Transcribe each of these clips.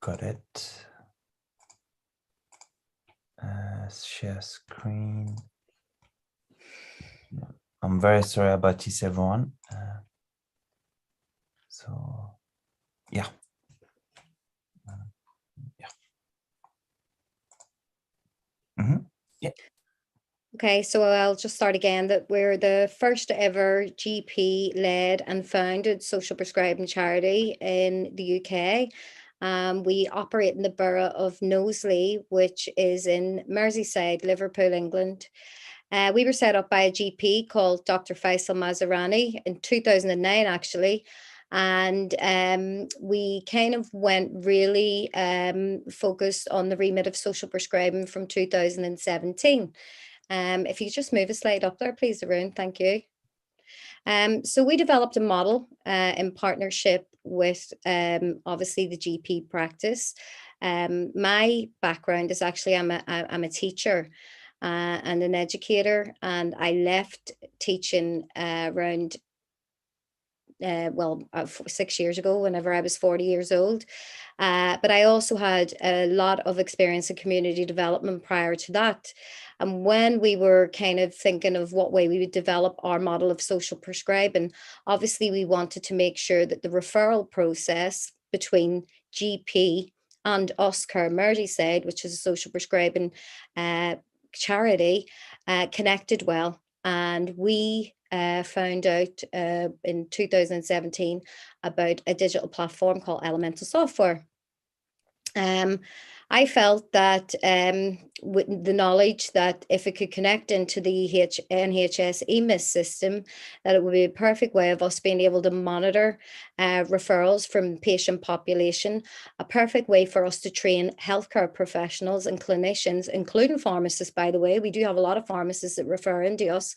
got it. Share screen. I'm very sorry about this, everyone. So, yeah. Yeah. Okay, so I'll just start again that we're the first ever GP-led and founded social prescribing charity in the UK. We operate in the borough of Knowsley, which is in Merseyside, Liverpool, England. We were set up by a GP called Dr. Faisal Mazarani in 2009, actually. And we kind of went really focused on the remit of social prescribing from 2017. If you just move a slide up there, please, Arun, thank you. So we developed a model in partnership with obviously the GP practice. My background is actually I'm a teacher and an educator, and I left teaching around 6 years ago, whenever I was 40 years old. But I also had a lot of experience in community development prior to that. And when we were kind of thinking of what way we would develop our model of social prescribing, obviously we wanted to make sure that the referral process between GP and us, Merseyside, which is a social prescribing charity, connected well. And we found out in 2017 about a digital platform called Elemental Software. I felt that with the knowledge that if it could connect into the NHS EMIS system, that it would be a perfect way of us being able to monitor referrals from patient population, a perfect way for us to train healthcare professionals and clinicians, including pharmacists, by the way. We do have a lot of pharmacists that refer into us,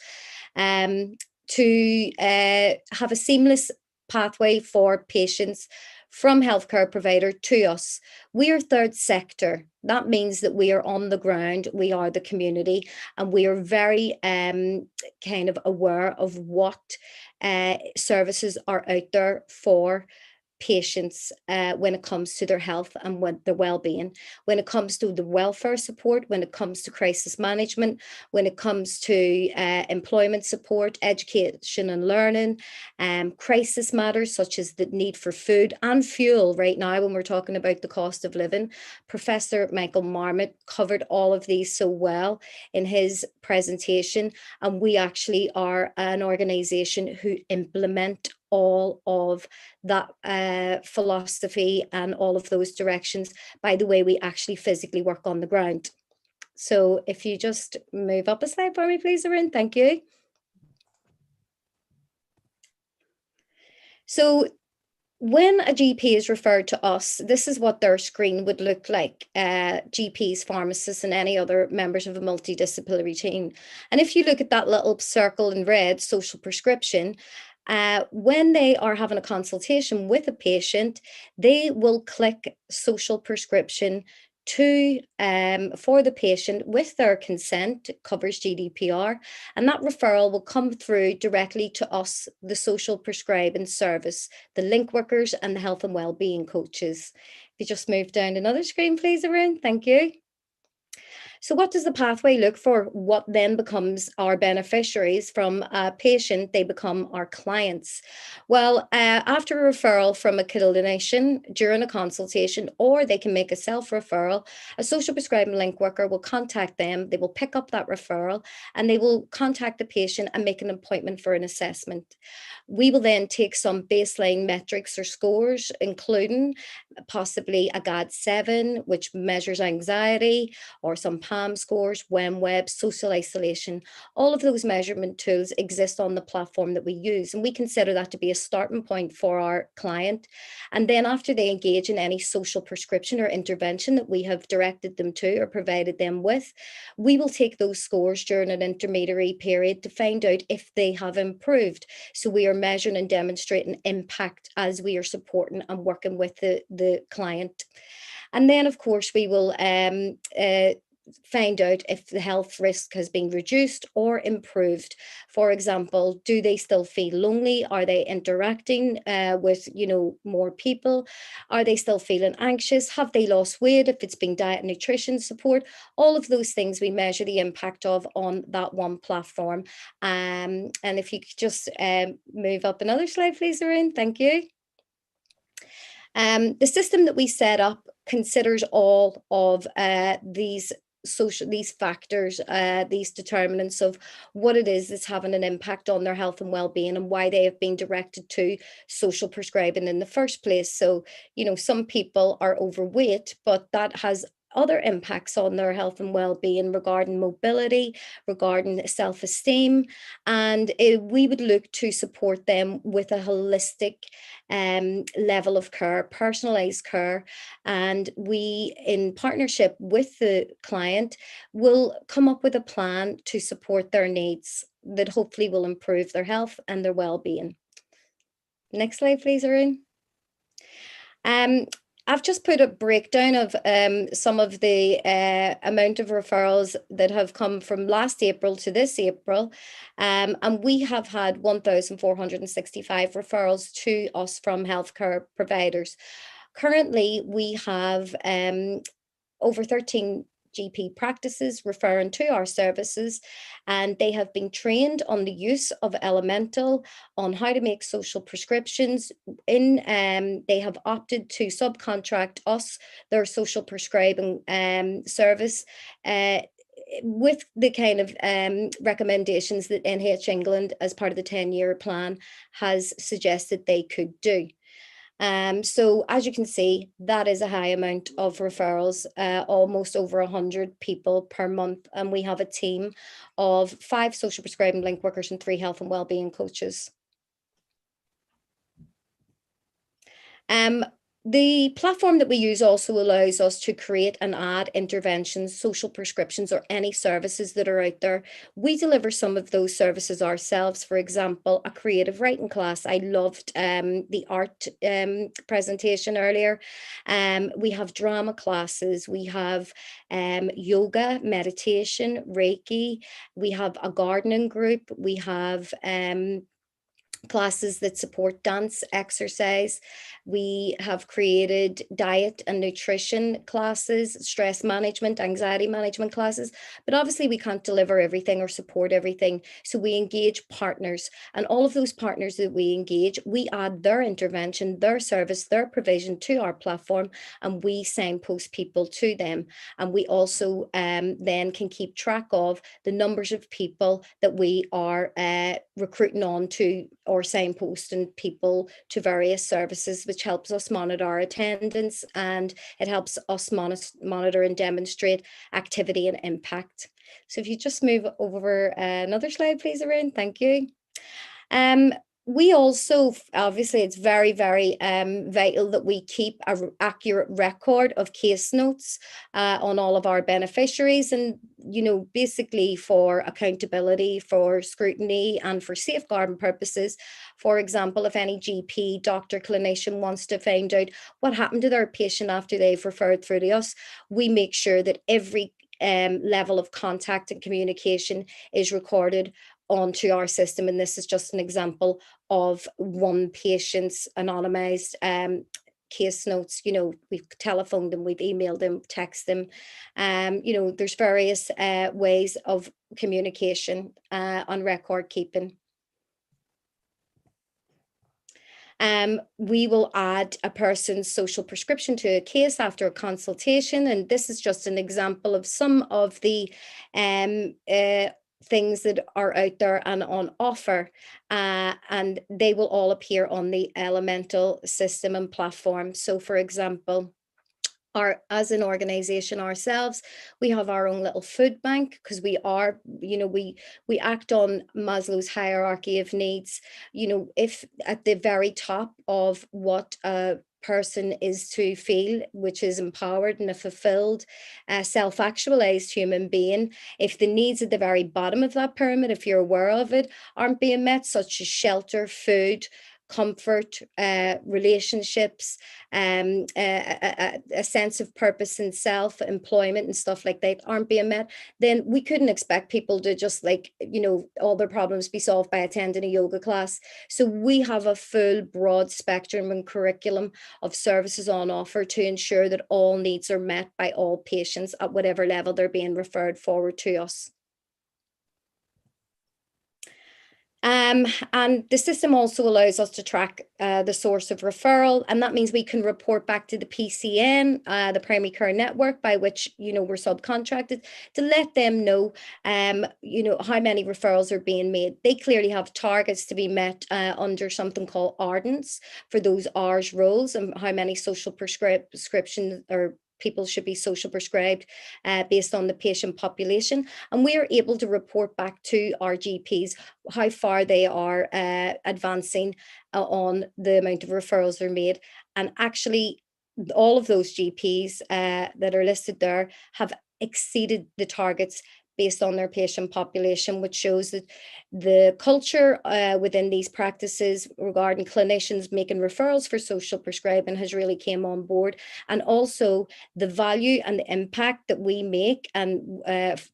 to have a seamless pathway for patients from healthcare provider to us. We are third sector. That means that we are on the ground, we are the community, and we are very kind of aware of what services are out there for patients when it comes to their health and their well-being, when it comes to the welfare support, when it comes to crisis management, when it comes to employment support, education and learning, crisis matters such as the need for food and fuel right now when we're talking about the cost of living. Professor Michael Marmot covered all of these so well in his presentation, and we actually are an organization who implement all of that philosophy and all of those directions by the way we actually physically work on the ground. So if you just move up a slide for me, please, Arun, thank you. So when a GP is referred to us, this is what their screen would look like, GPs, pharmacists, and any other members of a multidisciplinary team. And if you look at that little circle in red, social prescription, when they are having a consultation with a patient, they will click social prescription for the patient with their consent. It covers GDPR, and that referral will come through directly to us, the social prescribing service, the link workers and the health and well-being coaches. If you just move down another screen, please, Arun, thank you. So what does the pathway look for? What then becomes our beneficiaries? From a patient, they become our clients. Well, after a referral from a clinician during a consultation, or they can make a self-referral, a social prescribing link worker will contact them, they will pick up that referral, and they will contact the patient and make an appointment for an assessment. We will then take some baseline metrics or scores, including possibly a GAD-7, which measures anxiety, or some PAM scores, WEM-Web, social isolation. All of those measurement tools exist on the platform that we use, and we consider that to be a starting point for our client. And then after they engage in any social prescription or intervention that we have directed them to or provided them with, we will take those scores during an intermediary period to find out if they have improved. So we are measuring and demonstrating impact as we are supporting and working with the client. And then, of course, we will find out if the health risk has been reduced or improved. For example, do they still feel lonely? Are they interacting with, more people? Are they still feeling anxious? Have they lost weight? If it's been diet and nutrition support, all of those things we measure the impact of on that one platform. And if you could just move up another slide, please, Arun. Thank you. The system that we set up considers all of these factors, these determinants of what it is that's having an impact on their health and well-being, and why they have been directed to social prescribing in the first place. So, some people are overweight, but that has other impacts on their health and well-being regarding mobility, regarding self-esteem, and we would look to support them with a holistic level of care, personalized care. And we, in partnership with the client, will come up with a plan to support their needs that hopefully will improve their health and their well-being. Next slide, please, Arun. I've just put a breakdown of some of the amount of referrals that have come from last April to this April. And we have had 1,465 referrals to us from healthcare providers. Currently, we have over 13 GP practices referring to our services, and they have been trained on the use of Elemental, on how to make social prescriptions. They have opted to subcontract us their social prescribing service, with the kind of recommendations that NH England, as part of the 10-year plan, has suggested they could do. So as you can see, that is a high amount of referrals, almost over 100 people per month. And we have a team of 5 social prescribing link workers and 3 health and wellbeing coaches. The platform that we use also allows us to create and add interventions, social prescriptions, or any services that are out there. We deliver some of those services ourselves. For example, a creative writing class. I loved the art presentation earlier. We have drama classes. We have yoga, meditation, Reiki. We have a gardening group. We have classes that support dance, exercise. We have created diet and nutrition classes, stress management, anxiety management classes, but obviously we can't deliver everything or support everything. So we engage partners, and all of those partners that we engage, we add their intervention, their service, their provision to our platform, and we signpost people to them. And we also then can keep track of the numbers of people that we are recruiting on to, or signposting people to various services, which helps us monitor our attendance, and it helps us monitor and demonstrate activity and impact. So if you just move over another slide, please, Arun. Thank you. We also, obviously, it's very, very vital that we keep an accurate record of case notes on all of our beneficiaries, and, basically for accountability, for scrutiny, and for safeguarding purposes. For example, if any GP, doctor, clinician wants to find out what happened to their patient after they've referred through to us, we make sure that every level of contact and communication is recorded onto our system. And this is just an example of one patient's anonymized case notes. We've telephoned them, we've emailed them, texted them. There's various ways of communication on record keeping. We will add a person's social prescription to a case after a consultation, and this is just an example of some of the things that are out there and on offer, and they will all appear on the Elemental system and platform. So, for example, as an organization ourselves, we have our own little food bank, because we are, we act on Maslow's hierarchy of needs. If at the very top of what a person is to feel, which is empowered and a fulfilled, self-actualized human being, if the needs at the very bottom of that pyramid, if you're aware of it, aren't being met, such as shelter, food, comfort, relationships, a sense of purpose in self, employment and stuff like that aren't being met, then we couldn't expect people to just like, you know, all their problems be solved by attending a yoga class. So we have a full broad spectrum and curriculum of services on offer to ensure that all needs are met by all patients at whatever level they're being referred forward to us. And the system also allows us to track the source of referral, and that means we can report back to the PCN, the primary care network by which, you know, we're subcontracted, to let them know, you know, how many referrals are being made. They clearly have targets to be met under something called Ardents for those R's roles, and how many social prescriptions or people should be social prescribed based on the patient population. And we are able to report back to our GPs how far they are advancing on the amount of referrals they're made. And actually, all of those GPs that are listed there have exceeded the targets based on their patient population, which shows that the culture within these practices regarding clinicians making referrals for social prescribing has really came on board. And also the value and the impact that we make and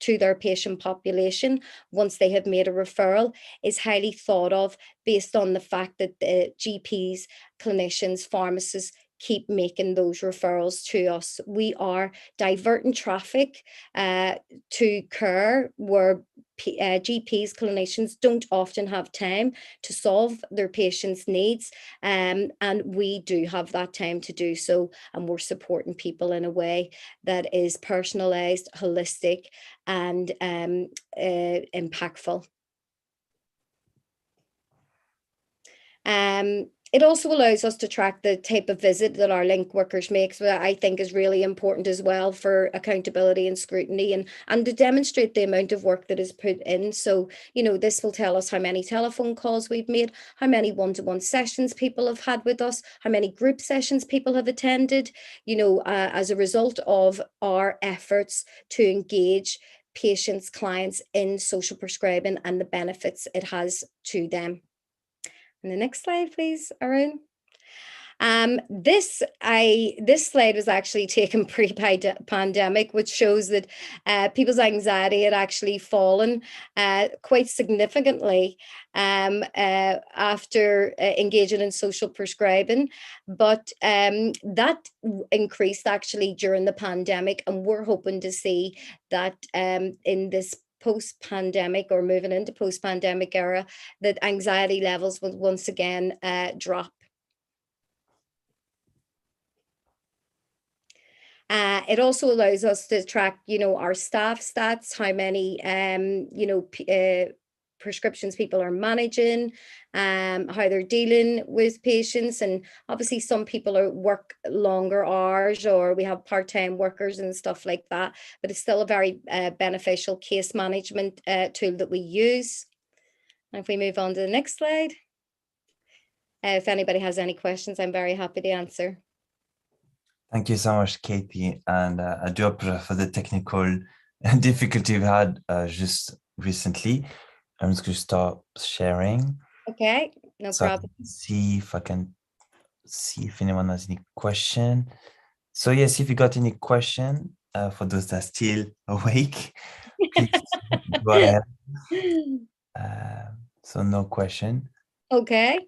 to their patient population once they have made a referral is highly thought of, based on the fact that the GPs, clinicians, pharmacists keep making those referrals to us. We are diverting traffic to care where GPs, clinicians don't often have time to solve their patients' needs, and we do have that time to do so, and we're supporting people in a way that is personalized, holistic, and impactful. It also allows us to track the type of visit that our link workers make, so that I think is really important as well for accountability and scrutiny, and to demonstrate the amount of work that is put in. So, you know, this will tell us how many telephone calls we've made, how many one-to-one sessions people have had with us, how many group sessions people have attended, you know, as a result of our efforts to engage patients, clients in social prescribing and the benefits it has to them. And the next slide, please, Arun. This slide was actually taken pre-pandemic, which shows that people's anxiety had actually fallen quite significantly after engaging in social prescribing, but that increased actually during the pandemic, and we're hoping to see that in this post-pandemic or moving into post-pandemic era, that anxiety levels will once again drop. It also allows us to track, you know, our staff stats, how many, you know, prescriptions people are managing, how they're dealing with patients. And obviously some people work longer hours, or we have part-time workers and stuff like that, but it's still a very beneficial case management tool that we use. And if we move on to the next slide, if anybody has any questions, I'm very happy to answer. Thank you so much, Katie. And I do apologize for the technical difficulty we've had just recently. I'm just going to start sharing. Okay, no problem. See if I can see if anyone has any question. So yes, if you got any question, for those that are still awake, please go ahead. So no question. Okay.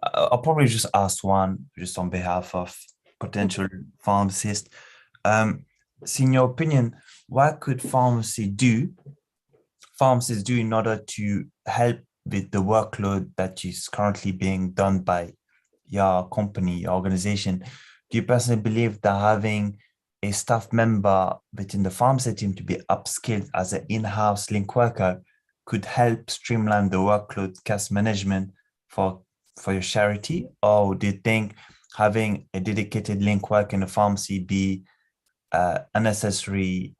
I'll probably just ask one just on behalf of potential pharmacists. So in your opinion, what could pharmacists do in order to help with the workload that is currently being done by your company, your organization? Do you personally believe that having a staff member within the pharmacy team to be upskilled as an in-house link worker could help streamline the workload case management for your charity? Or do you think having a dedicated link worker in the pharmacy be a necessary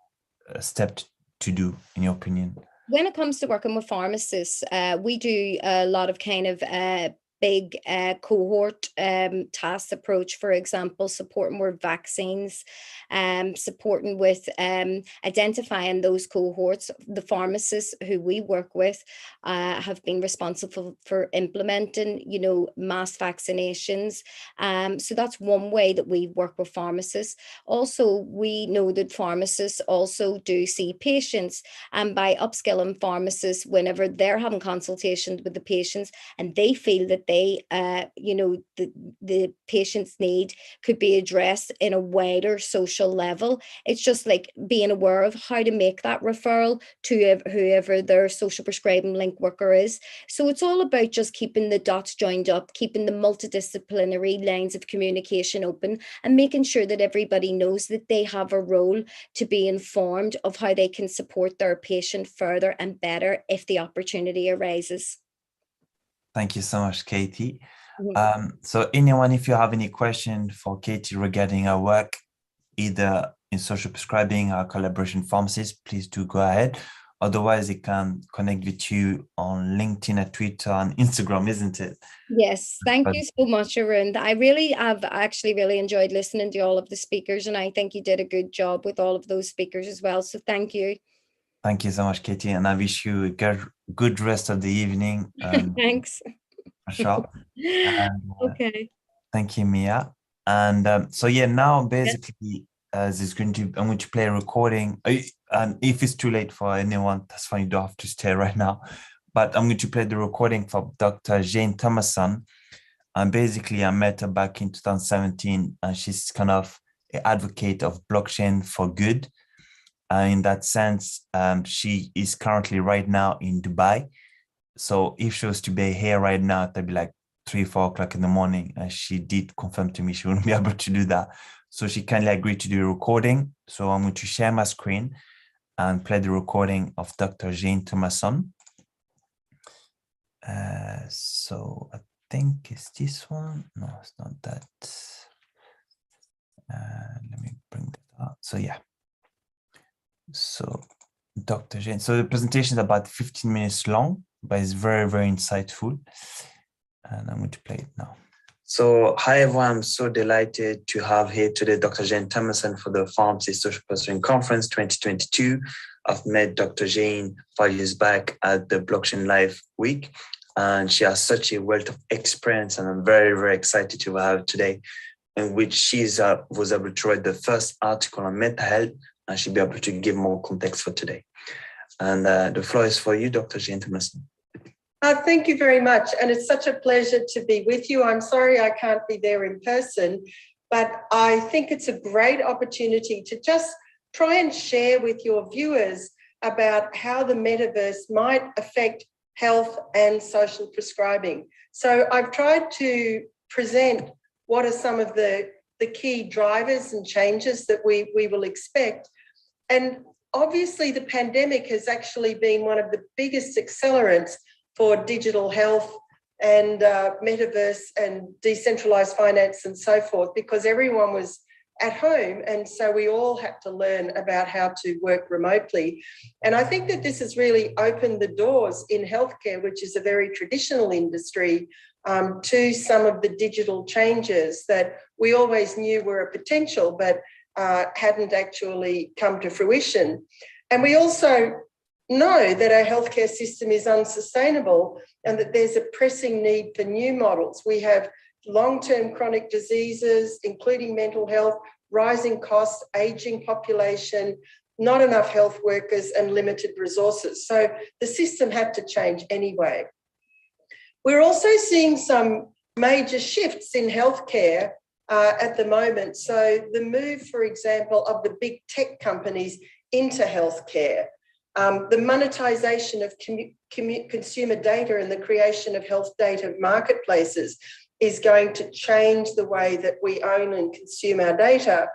step to do, in your opinion? When it comes to working with pharmacists, we do a lot of kind of big cohort task approach, for example, supporting with vaccines, supporting with identifying those cohorts. The pharmacists who we work with have been responsible for implementing, mass vaccinations. So that's one way that we work with pharmacists. Also, we know that pharmacists also do see patients, and by upskilling pharmacists whenever they're having consultations with the patients and they feel that they, the patient's need could be addressed in a wider social level, it's just like being aware of how to make that referral to whoever their social prescribing link worker is. So it's all about just keeping the dots joined up, keeping the multidisciplinary lines of communication open, and making sure that everybody knows that they have a role to be informed of how they can support their patient further and better if the opportunity arises. Thank you so much, Katie. So anyone, if you have any question for Katie regarding her work, either in social prescribing or collaboration pharmacies, please do go ahead. Otherwise, they can connect with you on LinkedIn, and Twitter, and Instagram, isn't it? Yes, thank you so much, Arun. I really have actually really enjoyed listening to all of the speakers, and I think you did a good job with all of those speakers as well. So thank you. Thank you so much, Katie, and I wish you a good rest of the evening. Thanks. For sure. And, Okay. thank you, Mia. And so yeah, now basically, I'm going to play a recording. And if it's too late for anyone, that's fine. You don't have to stay right now. But I'm going to play the recording for Dr. Jane Thomason. And basically, I met her back in 2017, and she's kind of an advocate of blockchain for good. In that sense, she is currently right now in Dubai. So if she was to be here right now, it'd be like 3-4 o'clock in the morning. And she did confirm to me she wouldn't be able to do that. So she kindly agreed to do a recording. So I'm going to share my screen and play the recording of Dr. Jane Thomason. So I think it's this one. No, it's not that. Let me bring that up. So yeah. So Dr. Jane. So the presentation is about 15 minutes long, but it's very, very insightful. And I'm going to play it now. So hi, everyone. I'm so delighted to have here today Dr. Jane Thomason for the Pharmacy Social Prescribing Conference 2022. I've met Dr. Jane 5 years back at the Blockchain Live Week, and she has such a wealth of experience, and I'm very, very excited to have her today, in which she was able to write the first article on mental health, and she'll be able to give more context for today. And the floor is for you, Dr. Jane Thomason. Thank you very much. And it's such a pleasure to be with you. I'm sorry I can't be there in person, but I think it's a great opportunity to just try and share with your viewers about how the metaverse might affect health and social prescribing. So I've tried to present what are some of the key drivers and changes that we will expect. And obviously the pandemic has actually been one of the biggest accelerants for digital health and metaverse and decentralized finance and so forth, because everyone was at home. And so we all had to learn about how to work remotely. And I think that this has really opened the doors in healthcare, which is a very traditional industry, to some of the digital changes that we always knew were a potential, but hadn't actually come to fruition. And we also know that our healthcare system is unsustainable and that there's a pressing need for new models. We have long-term chronic diseases, including mental health, rising costs, ageing population, not enough health workers and limited resources. So the system had to change anyway. We're also seeing some major shifts in healthcare at the moment. So the move, for example, of the big tech companies into healthcare, the monetization of consumer data and the creation of health data marketplaces is going to change the way that we own and consume our data.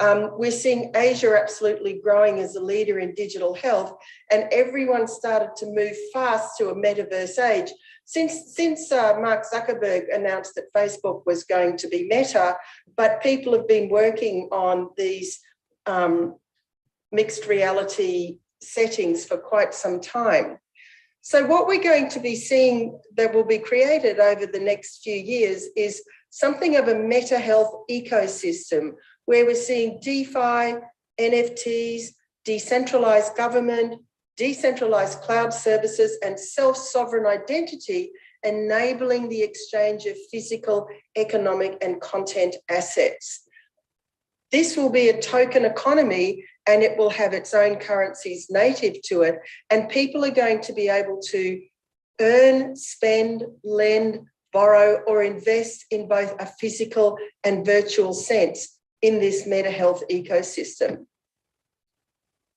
We're seeing Asia absolutely growing as a leader in digital health, and everyone started to move fast to a metaverse age. Since Mark Zuckerberg announced that Facebook was going to be Meta, but people have been working on these mixed reality settings for quite some time. So what we're going to be seeing that will be created over the next few years is something of a meta health ecosystem where we're seeing DeFi, NFTs, decentralized government, decentralized cloud services, and self-sovereign identity enabling the exchange of physical, economic, and content assets. This will be a token economy and it will have its own currencies native to it, and people are going to be able to earn, spend, lend, borrow, or invest in both a physical and virtual sense in this meta health ecosystem.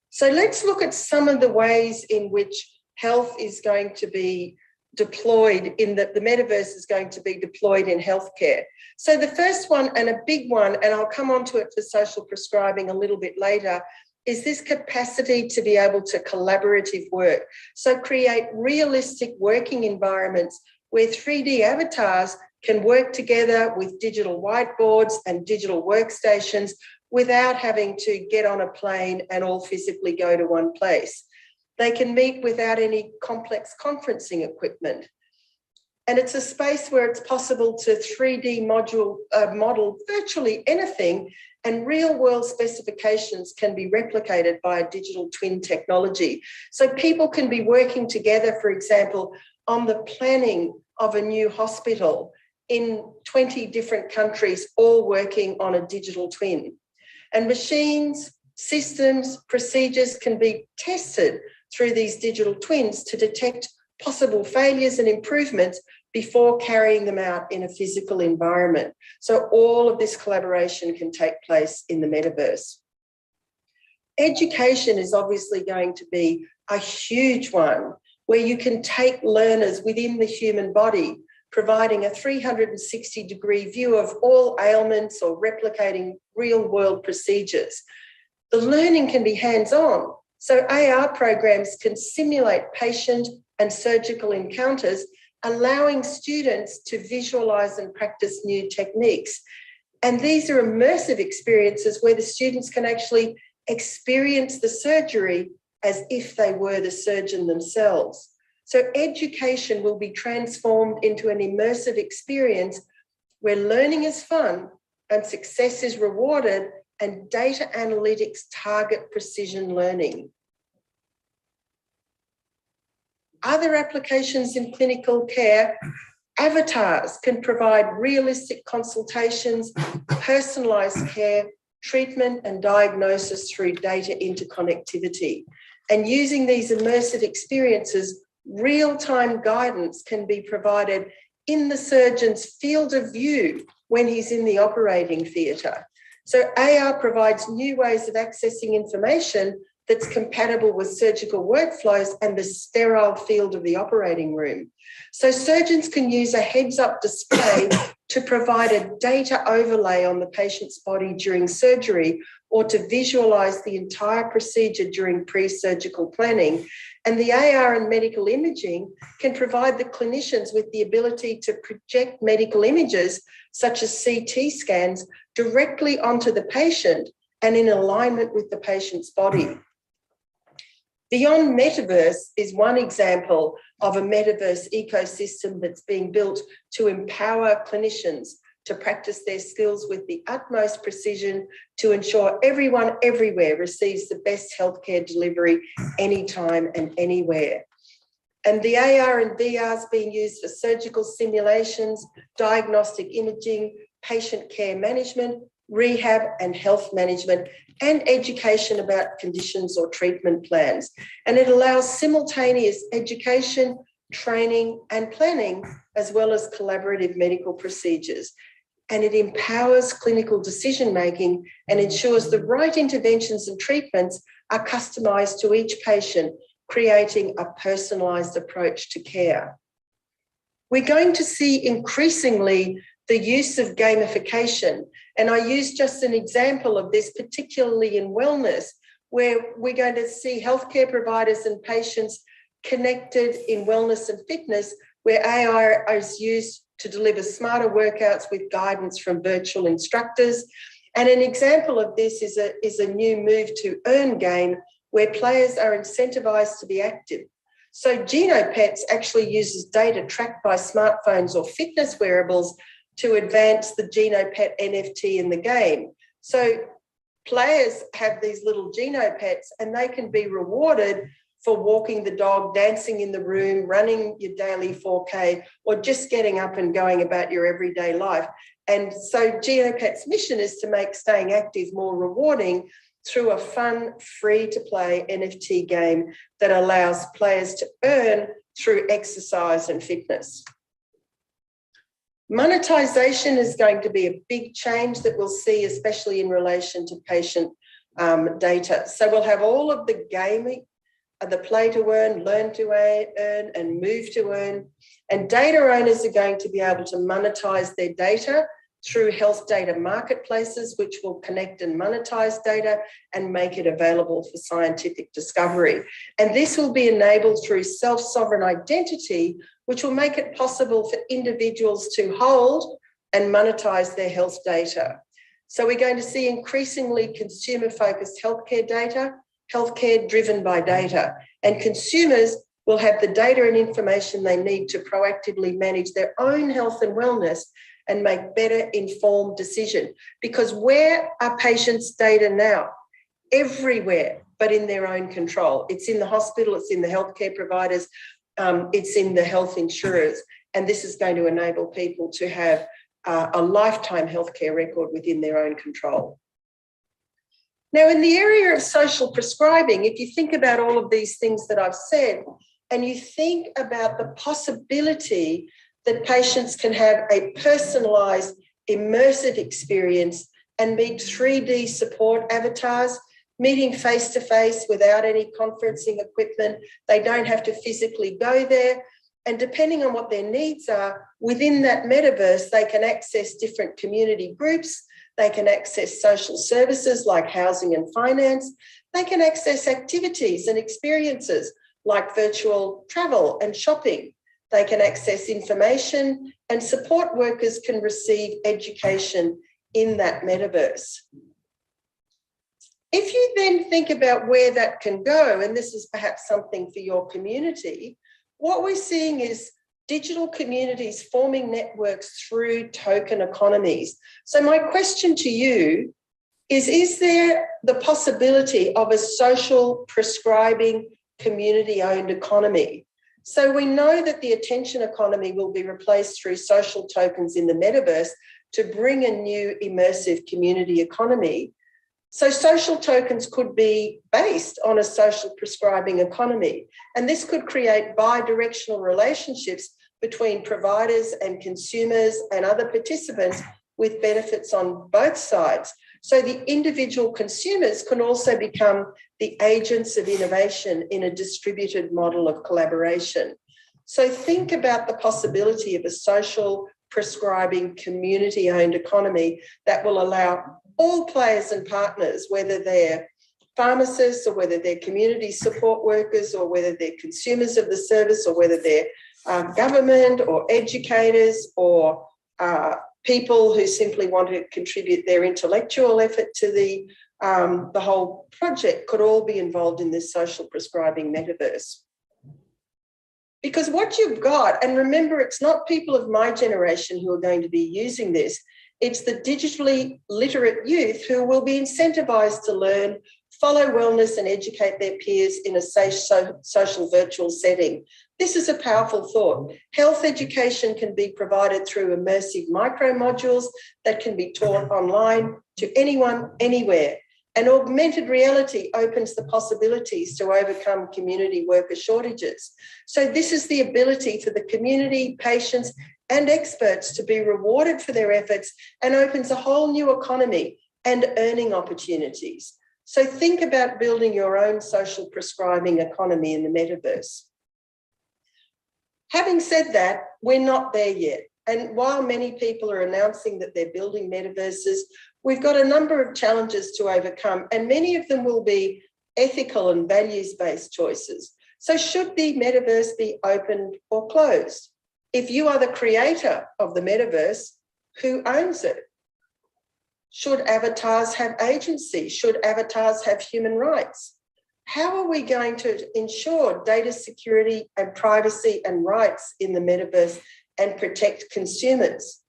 So let's look at some of the ways in which health is going to be deployed, in that the metaverse is going to be deployed in healthcare. So the first one, and a big one, and I'll come on to it for social prescribing a little bit later, is this capacity to be able to collaborative work. So create realistic working environments where 3D avatars can work together with digital whiteboards and digital workstations without having to get on a plane and all physically go to one place. They can meet without any complex conferencing equipment. And it's a space where it's possible to 3D model virtually anything, and real world specifications can be replicated by a digital twin technology. So people can be working together, for example, on the planning of a new hospital in 20 different countries, all working on a digital twin. And machines, systems, procedures can be tested through these digital twins to detect possible failures and improvements before carrying them out in a physical environment. So all of this collaboration can take place in the metaverse. Education is obviously going to be a huge one, where you can take learners within the human body, providing a 360-degree view of all ailments or replicating real-world procedures. The learning can be hands-on. So AR programs can simulate patient and surgical encounters, allowing students to visualize and practice new techniques. And these are immersive experiences where the students can actually experience the surgery as if they were the surgeon themselves. So education will be transformed into an immersive experience where learning is fun and success is rewarded, and data analytics target precision learning. Other applications in clinical care, avatars can provide realistic consultations, personalised care, treatment and diagnosis through data interconnectivity. And using these immersive experiences, real-time guidance can be provided in the surgeon's field of view when he's in the operating theatre. So AR provides new ways of accessing information that's compatible with surgical workflows and the sterile field of the operating room. So surgeons can use a heads-up display to provide a data overlay on the patient's body during surgery, or to visualise the entire procedure during pre-surgical planning. And the AR and medical imaging can provide the clinicians with the ability to project medical images, such as CT scans, directly onto the patient and in alignment with the patient's body. Beyond Metaverse is one example of a Metaverse ecosystem that's being built to empower clinicians to practice their skills with the utmost precision to ensure everyone everywhere receives the best healthcare delivery anytime and anywhere. And the AR and VR is being used for surgical simulations, diagnostic imaging, patient care management, rehab and health management, and education about conditions or treatment plans. And it allows simultaneous education, training and planning, as well as collaborative medical procedures. And it empowers clinical decision-making and ensures the right interventions and treatments are customised to each patient, creating a personalised approach to care. We're going to see increasingly the use of gamification. And I use just an example of this, particularly in wellness, where we're going to see healthcare providers and patients connected in wellness and fitness, where AI is used to deliver smarter workouts with guidance from virtual instructors. And an example of this is a new move to earn game, where players are incentivized to be active. So GenoPets actually uses data tracked by smartphones or fitness wearables to advance the GenoPet NFT in the game. So players have these little GenoPets and they can be rewarded for walking the dog, dancing in the room, running your daily 4K, or just getting up and going about your everyday life. And so GenoPet's mission is to make staying active more rewarding through a fun, free-to-play NFT game that allows players to earn through exercise and fitness. Monetization is going to be a big change that we'll see, especially in relation to patient data. So we'll have all of the gaming, the play to earn, learn to earn, and move to earn. And data owners are going to be able to monetize their data through health data marketplaces, which will connect and monetize data and make it available for scientific discovery. And this will be enabled through self-sovereign identity, which will make it possible for individuals to hold and monetize their health data. So we're going to see increasingly consumer-focused healthcare data, healthcare driven by data, and consumers will have the data and information they need to proactively manage their own health and wellness and make better informed decisions. Because where are patients' data now? Everywhere, but in their own control. It's in the hospital, it's in the healthcare providers, it's in the health insurers. And this is going to enable people to have a lifetime healthcare record within their own control. Now, in the area of social prescribing, if you think about all of these things that I've said, and you think about the possibility that patients can have a personalised, immersive experience and meet 3D support avatars, meeting face-to-face without any conferencing equipment. They don't have to physically go there. And depending on what their needs are, within that metaverse, they can access different community groups. They can access social services like housing and finance. They can access activities and experiences like virtual travel and shopping. They can access information, and support workers can receive education in that metaverse. If you then think about where that can go, and this is perhaps something for your community, what we're seeing is digital communities forming networks through token economies. So my question to you is there the possibility of a social prescribing community-owned economy? So we know that the attention economy will be replaced through social tokens in the metaverse to bring a new immersive community economy. So social tokens could be based on a social prescribing economy, and this could create bi-directional relationships between providers and consumers and other participants with benefits on both sides. So the individual consumers can also become the agents of innovation in a distributed model of collaboration. So think about the possibility of a social prescribing community-owned economy that will allow all players and partners, whether they're pharmacists or whether they're community support workers or whether they're consumers of the service or whether they're government or educators or people who simply want to contribute their intellectual effort to the whole project, could all be involved in this social prescribing metaverse. Because what you've got, and remember, it's not people of my generation who are going to be using this, it's the digitally literate youth who will be incentivized to learn, follow wellness and educate their peers in a safe social virtual setting. This is a powerful thought. Health education can be provided through immersive micro modules that can be taught online to anyone, anywhere. And augmented reality opens the possibilities to overcome community worker shortages. So this is the ability for the community, patients, and experts to be rewarded for their efforts and opens a whole new economy and earning opportunities. So think about building your own social prescribing economy in the metaverse. Having said that, we're not there yet. And while many people are announcing that they're building metaverses, we've got a number of challenges to overcome, and many of them will be ethical and values-based choices. So should the metaverse be opened or closed? If you are the creator of the metaverse, who owns it? Should avatars have agency? Should avatars have human rights? how are we going to ensure data security and privacy and rights in the metaverse and protect consumers?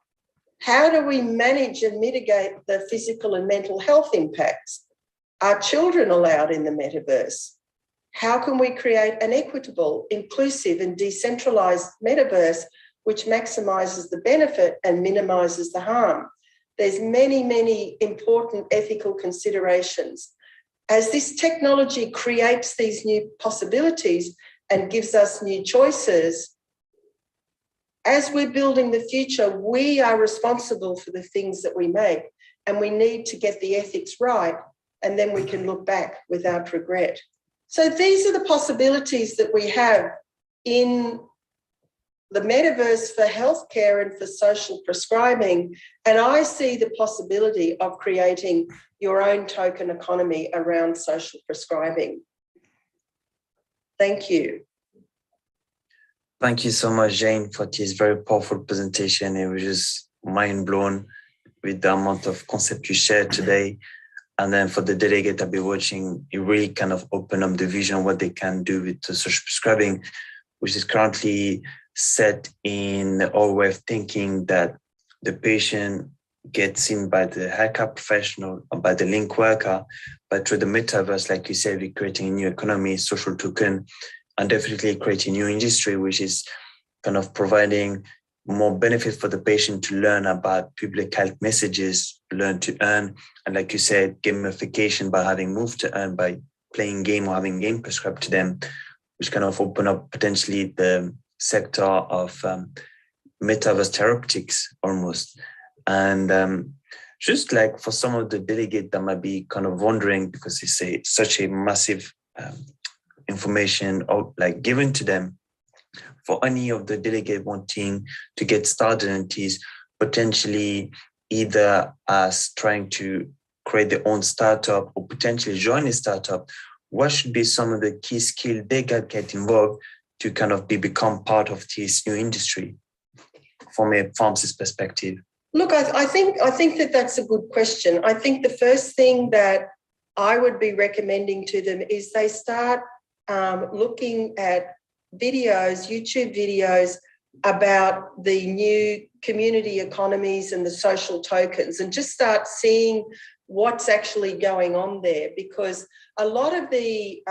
How do we manage and mitigate the physical and mental health impacts? Are children allowed in the metaverse? How can we create an equitable, inclusive and decentralised metaverse which maximises the benefit and minimises the harm? There's many, many important ethical considerations. As this technology creates these new possibilities and gives us new choices, as we're building the future, we are responsible for the things that we make, and we need to get the ethics right, and then we can look back without regret. So these are the possibilities that we have in the metaverse for healthcare and for social prescribing. And I see the possibility of creating your own token economy around social prescribing. Thank you. Thank you so much, Jane, for this very powerful presentation. It was just mind blown with the amount of concept you shared today. And then for the delegate I'll be watching, you really kind of open up the vision of what they can do with the social prescribing, which is currently set in our way of thinking that the patient gets seen by the healthcare professional or by the link worker, but through the metaverse, like you said, we're creating a new economy, social token, and definitely creating a new industry, which is kind of providing more benefit for the patient to learn about public health messages, learn to earn, and like you said, gamification by having move to earn by playing game or having game prescribed to them, which kind of open up potentially the sector of metaverse therapeutics almost. And just like for some of the delegates that might be kind of wondering, because it's such a massive information like given to them, for any of the delegate wanting to get started in this, potentially either as trying to create their own startup or potentially join a startup, what should be some of the key skills they can get involved to kind of become part of this new industry from a pharmacist perspective? Look, I think that that's a good question. I think the first thing that I would be recommending to them is they start looking at videos, YouTube videos about the new community economies and the social tokens, and just start seeing what's actually going on there, because a lot of the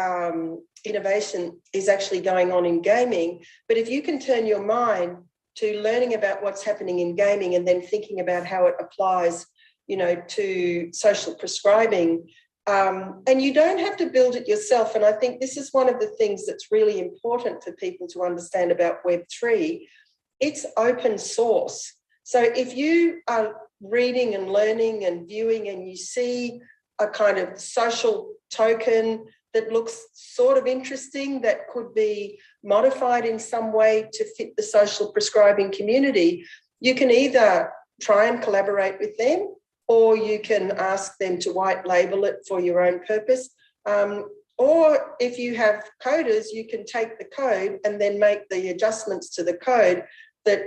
innovation is actually going on in gaming. But if you can turn your mind to learning about what's happening in gaming and then thinking about how it applies, to social prescribing, and you don't have to build it yourself. And I think this is one of the things that's really important for people to understand about Web3. It's open source. So if you are reading and learning and viewing and you see a kind of social token that looks sort of interesting, that could be modified in some way to fit the social prescribing community, you can either try and collaborate with them, or you can ask them to white label it for your own purpose. Or if you have coders, you can take the code and then make the adjustments to the code that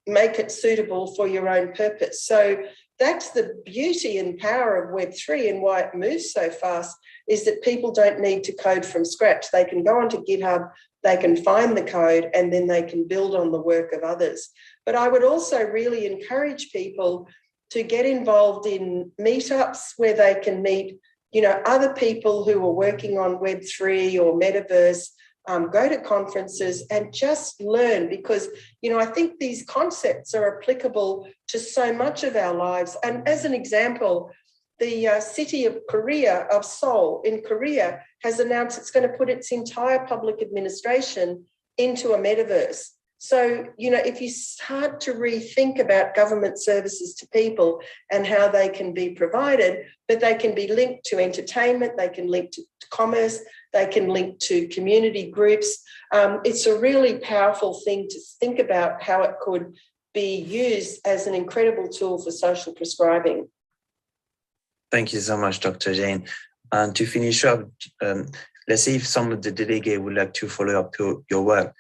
make it suitable for your own purpose. So that's the beauty and power of Web3, and why it moves so fast, is that people don't need to code from scratch. They can go onto GitHub, they can find the code, and then they can build on the work of others. But I would also really encourage people to get involved in meetups where they can meet, other people who are working on Web3 or Metaverse, go to conferences and just learn, because, I think these concepts are applicable to so much of our lives. And as an example, the city of Seoul in Korea has announced it's going to put its entire public administration into a metaverse. So, if you start to rethink about government services to people and how they can be provided, but they can be linked to entertainment, they can link to commerce, they can link to community groups. It's a really powerful thing to think about how it could be used as an incredible tool for social prescribing. Thank you so much, Dr. Jane. And to finish up, let's say if some of the delegates would like to follow up your work,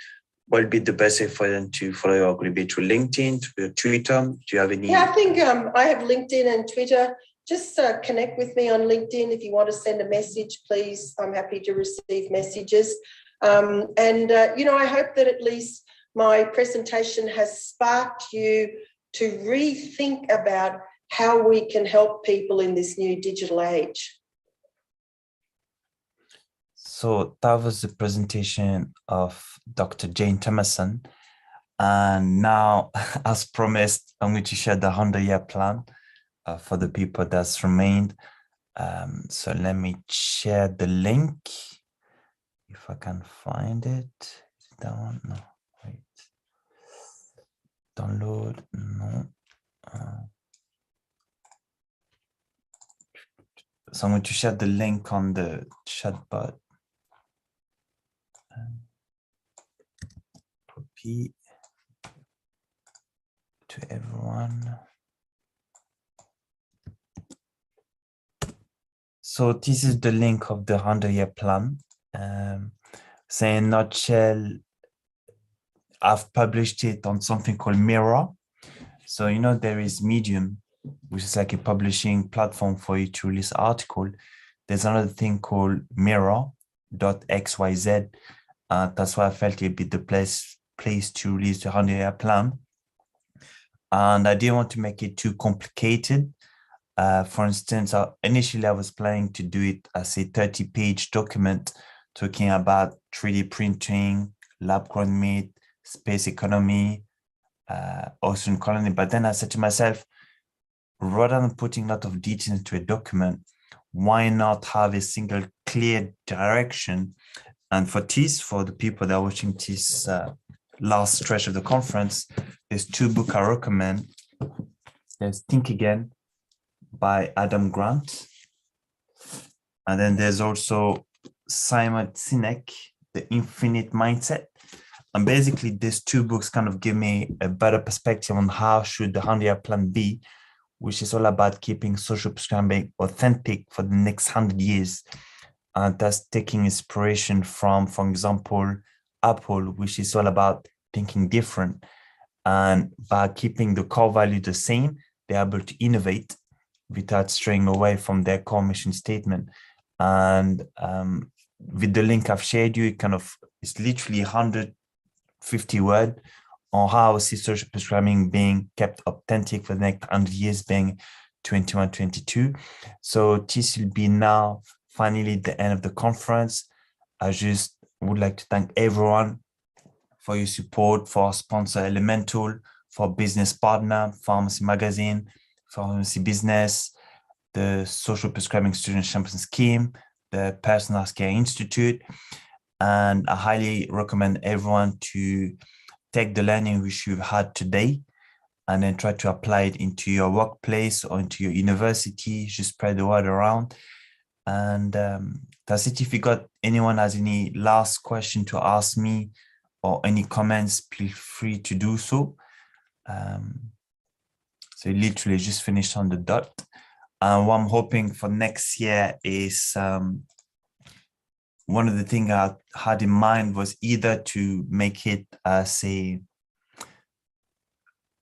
what would be the best way for them to follow you up? Would it be through LinkedIn, through Twitter? Do you have any? Yeah, I think I have LinkedIn and Twitter. just connect with me on LinkedIn. If you want to send a message, please, I'm happy to receive messages. I hope that at least my presentation has sparked you to rethink about how we can help people in this new digital age. So that was the presentation of Dr. Jane Thomason. And now, as promised, I'm going to share the 100-year plan for the people that's remained. So let me share the link. If I can find it. Is it that one? No, wait. Download, no. So I'm going to share the link on the chat bot. Copy to everyone. So this is the link of the 100-year plan. So in a nutshell, I've published it on something called Mirror. So, there is Medium, which is like a publishing platform for you to release article. There's another thing called Mirror.xyz. That's why I felt it'd be the place to release the 100-year plan. And I didn't want to make it too complicated. For instance, initially I was planning to do it as a 30-page document talking about 3D printing, lab-grown meat, space economy, ocean colony. But then I said to myself, rather than putting a lot of details into a document, why not have a single clear direction? And for the people that are watching this last stretch of the conference, there's 2 books I recommend. There's Think Again by Adam Grant. And then there's also Simon Sinek, The Infinite Mindset. And basically, these 2 books kind of give me a better perspective on how should the 100-year plan be, which is all about keeping social prescribing authentic for the next 100 years. And that's taking inspiration from, for example, Apple, which is all about thinking different. And by keeping the core value the same, they're able to innovate without straying away from their core mission statement. And with the link I've shared you, it's literally 150 words on how I see social prescribing being kept authentic for the next 100 years, being 21-22. So this will be now finally the end of the conference. I just would like to thank everyone for your support, for our sponsor Elemental, for business partner, Pharmacy Magazine, Pharmacy Business, the Social Prescribing Student Champion Scheme, the Personal Care Institute. And I highly recommend everyone to take the learning which you've had today and then try to apply it into your workplace or into your university. Just spread the word around. And that's it. If you got anyone has any last question to ask me or any comments, feel free to do so. So literally just finished on the dot. And what I'm hoping for next year is one of the things I had in mind was either to make it as a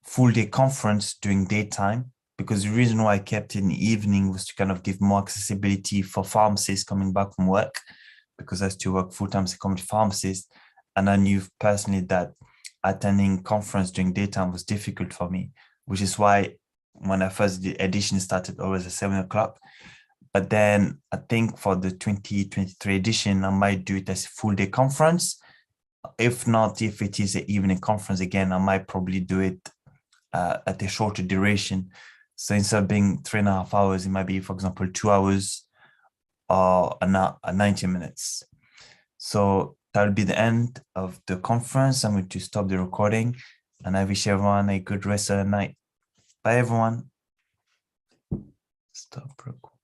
full day conference during daytime, because the reason why I kept it in the evening was to kind of give more accessibility for pharmacists coming back from work, because I still work full-time as a community pharmacist. And I knew personally that attending conference during daytime was difficult for me, which is why when I first the edition started always at 7 o'clock. But then I think for the 2023 edition, I might do it as a full day conference. If not, if it is an evening conference again, I might probably do it at a shorter duration. So instead of being 3.5 hours, it might be, for example, 2 hours or 90 minutes. So that'll be the end of the conference. I'm going to stop the recording and I wish everyone a good rest of the night. Bye, everyone. Stop recording.